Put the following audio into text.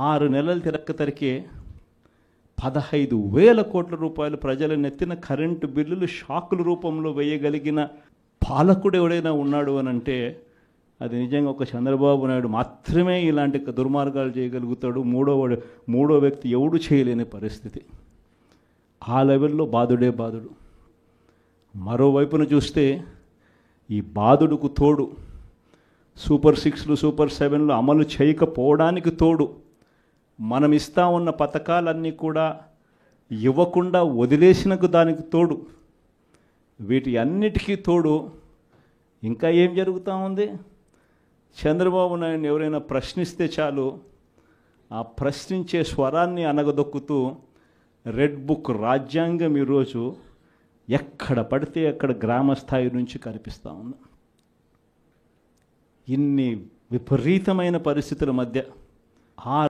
6 నెలలు తిరక్కతరికే 15,000 కోట్ల రూపాయలు ప్రజల నెత్తిన కరెంటు బిల్లులు షాకుల రూపంలో వేయగలిగిన పాలకుడు ఎవడైనా ఉన్నాడు అని అంటే అది నిజంగా ఒక చంద్రబాబు నాయుడు మాత్రమే ఇలాంటి దుర్మార్గాలు చేయగలుగుతాడు. మూడో వ్యక్తి ఎవడు చేయలేని పరిస్థితి. ఆ లెవెల్లో బాధుడే బాధుడు. మరోవైపున చూస్తే ఈ బాధుడుకు తోడు సూపర్ 6లు సూపర్ 7లు అమలు చేయకపోవడానికి తోడు మనం ఇస్తా ఉన్న పథకాలన్నీ కూడా ఇవ్వకుండా వదిలేసినకు దానికి తోడు వీటి అన్నిటికీ తోడు ఇంకా ఏం జరుగుతూ ఉంది? చంద్రబాబు నాయుడిని ఎవరైనా ప్రశ్నిస్తే చాలు ఆ ప్రశ్నించే స్వరాన్ని అనగదొక్కుతూ రెడ్ బుక్ రాజ్యాంగం ఈరోజు ఎక్కడ పడితే అక్కడ గ్రామ స్థాయి నుంచి కనిపిస్తూ ఉంది. ఇన్ని విపరీతమైన పరిస్థితుల మధ్య